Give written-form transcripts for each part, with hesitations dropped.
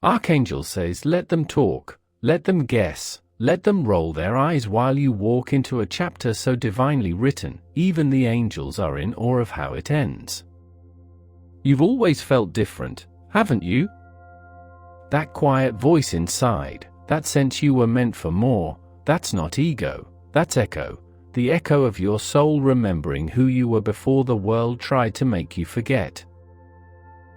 Archangel says let them talk, let them guess, let them roll their eyes while you walk into a chapter so divinely written, even the angels are in awe of how it ends. You've always felt different, haven't you? That quiet voice inside, that sense you were meant for more, that's not ego, that's echo, the echo of your soul remembering who you were before the world tried to make you forget.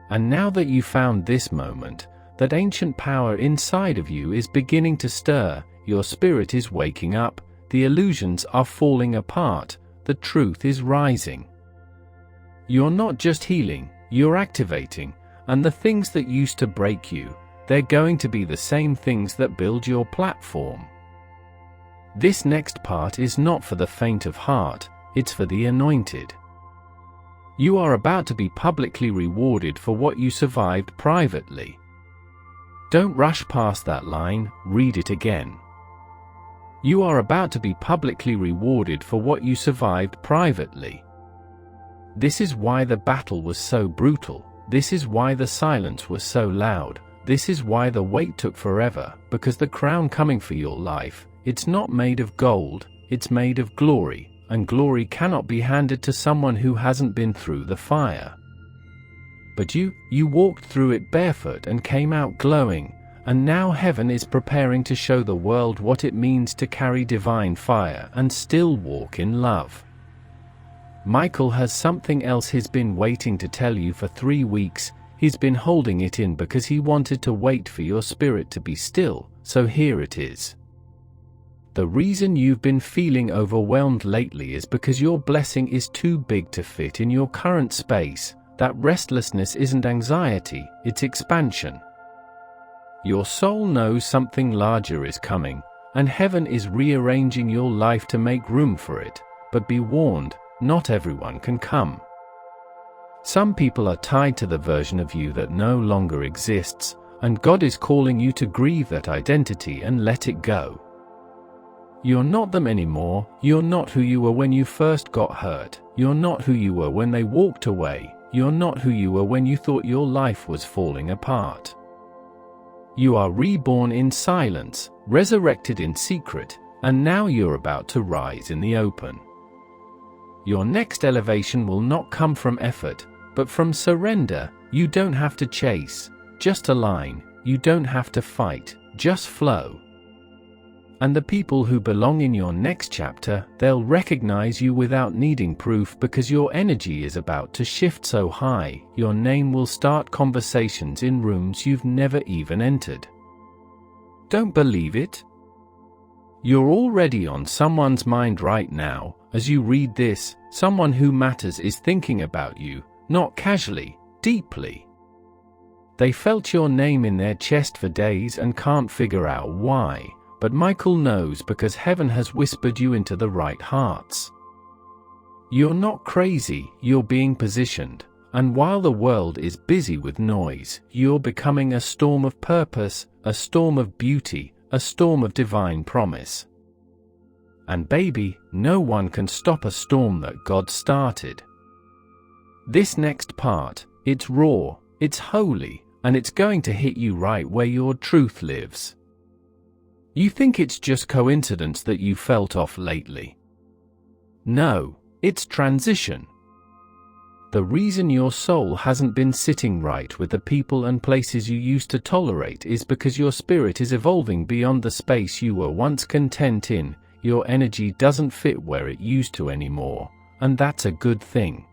And now that you found this moment, that ancient power inside of you is beginning to stir, your spirit is waking up, the illusions are falling apart, the truth is rising. You're not just healing, you're activating, and the things that used to break you, they're going to be the same things that build your platform. This next part is not for the faint of heart, it's for the anointed. You are about to be publicly rewarded for what you survived privately. Don't rush past that line, read it again. You are about to be publicly rewarded for what you survived privately. This is why the battle was so brutal, this is why the silence was so loud, this is why the wait took forever, because the crown coming for your life, it's not made of gold, it's made of glory, and glory cannot be handed to someone who hasn't been through the fire. But you walked through it barefoot and came out glowing, and now heaven is preparing to show the world what it means to carry divine fire and still walk in love. Michael has something else he's been waiting to tell you for 3 weeks. He's been holding it in because he wanted to wait for your spirit to be still, so here it is. The reason you've been feeling overwhelmed lately is because your blessing is too big to fit in your current space. That restlessness isn't anxiety, it's expansion. Your soul knows something larger is coming, and heaven is rearranging your life to make room for it, but be warned, not everyone can come. Some people are tied to the version of you that no longer exists, and God is calling you to grieve that identity and let it go. You're not them anymore, you're not who you were when you first got hurt, you're not who you were when they walked away, you're not who you were when you thought your life was falling apart. You are reborn in silence, resurrected in secret, and now you're about to rise in the open. Your next elevation will not come from effort, but from surrender. You don't have to chase, just align, you don't have to fight, just flow. And the people who belong in your next chapter, they'll recognize you without needing proof because your energy is about to shift so high, your name will start conversations in rooms you've never even entered. Don't believe it? You're already on someone's mind right now. As you read this, someone who matters is thinking about you, not casually, deeply. They felt your name in their chest for days and can't figure out why. But Michael knows because heaven has whispered you into the right hearts. You're not crazy, you're being positioned, and while the world is busy with noise, you're becoming a storm of purpose, a storm of beauty, a storm of divine promise. And baby, no one can stop a storm that God started. This next part, it's raw, it's holy, and it's going to hit you right where your truth lives. You think it's just coincidence that you felt off lately. No, it's transition. The reason your soul hasn't been sitting right with the people and places you used to tolerate is because your spirit is evolving beyond the space you were once content in. Your energy doesn't fit where it used to anymore, and that's a good thing.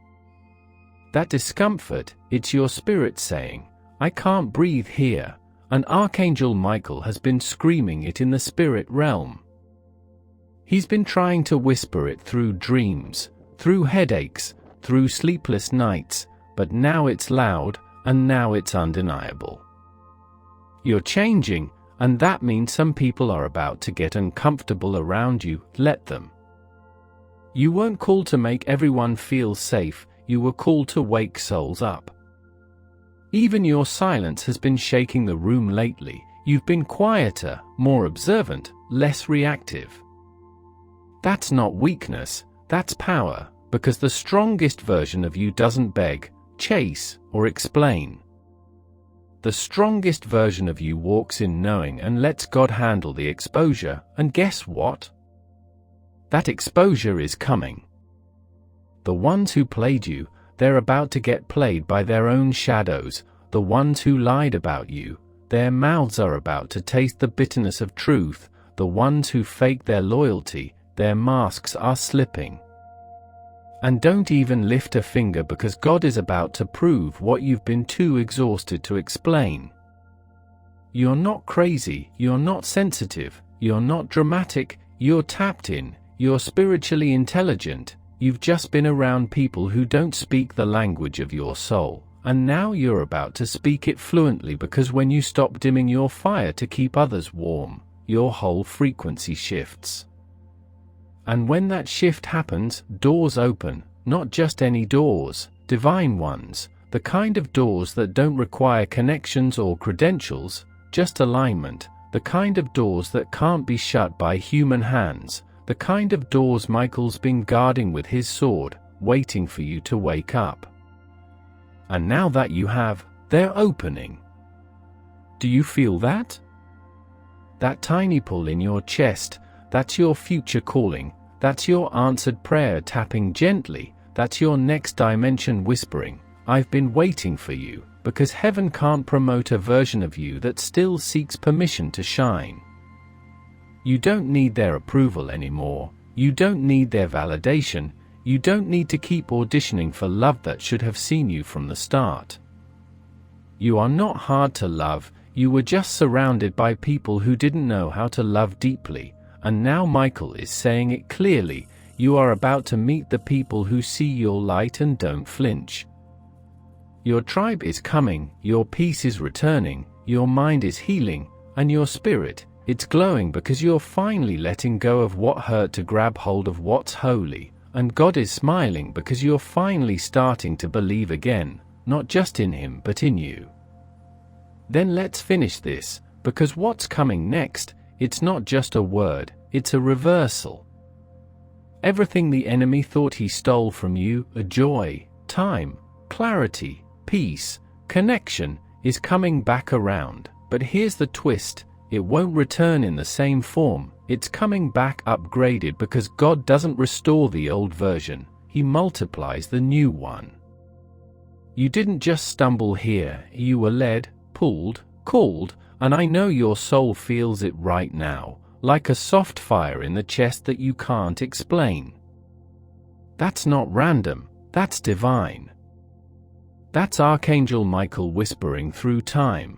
That discomfort, it's your spirit saying, I can't breathe here. And Archangel Michael has been screaming it in the spirit realm. He's been trying to whisper it through dreams, through headaches, through sleepless nights, but now it's loud, and now it's undeniable. You're changing, and that means some people are about to get uncomfortable around you. Let them. You weren't called to make everyone feel safe, you were called to wake souls up. Even your silence has been shaking the room lately. You've been quieter, more observant, less reactive. That's not weakness, that's power, because the strongest version of you doesn't beg, chase, or explain. The strongest version of you walks in knowing and lets God handle the exposure, and guess what? That exposure is coming. The ones who played you, they're about to get played by their own shadows. The ones who lied about you, their mouths are about to taste the bitterness of truth. The ones who faked their loyalty, their masks are slipping. And don't even lift a finger, because God is about to prove what you've been too exhausted to explain. You're not crazy, you're not sensitive, you're not dramatic, you're tapped in, you're spiritually intelligent. You've just been around people who don't speak the language of your soul, and now you're about to speak it fluently, because when you stop dimming your fire to keep others warm, your whole frequency shifts. And when that shift happens, doors open, not just any doors, divine ones, the kind of doors that don't require connections or credentials, just alignment, the kind of doors that can't be shut by human hands, the kind of doors Michael's been guarding with his sword, waiting for you to wake up. And now that you have, they're opening. Do you feel that? That tiny pull in your chest, that's your future calling, that's your answered prayer tapping gently, that's your next dimension whispering, I've been waiting for you, because heaven can't promote a version of you that still seeks permission to shine. You don't need their approval anymore, you don't need their validation, you don't need to keep auditioning for love that should have seen you from the start. You are not hard to love, you were just surrounded by people who didn't know how to love deeply, and now Michael is saying it clearly, you are about to meet the people who see your light and don't flinch. Your tribe is coming, your peace is returning, your mind is healing, and your spirit, it's glowing, because you're finally letting go of what hurt to grab hold of what's holy, and God is smiling because you're finally starting to believe again, not just in Him but in you. Then let's finish this, because what's coming next, it's not just a word, it's a reversal. Everything the enemy thought he stole from you, a joy, time, clarity, peace, connection, is coming back around. But here's the twist, it won't return in the same form, it's coming back upgraded, because God doesn't restore the old version, He multiplies the new one. You didn't just stumble here, you were led, pulled, called, and I know your soul feels it right now, like a soft fire in the chest that you can't explain. That's not random, that's divine. That's Archangel Michael whispering through time.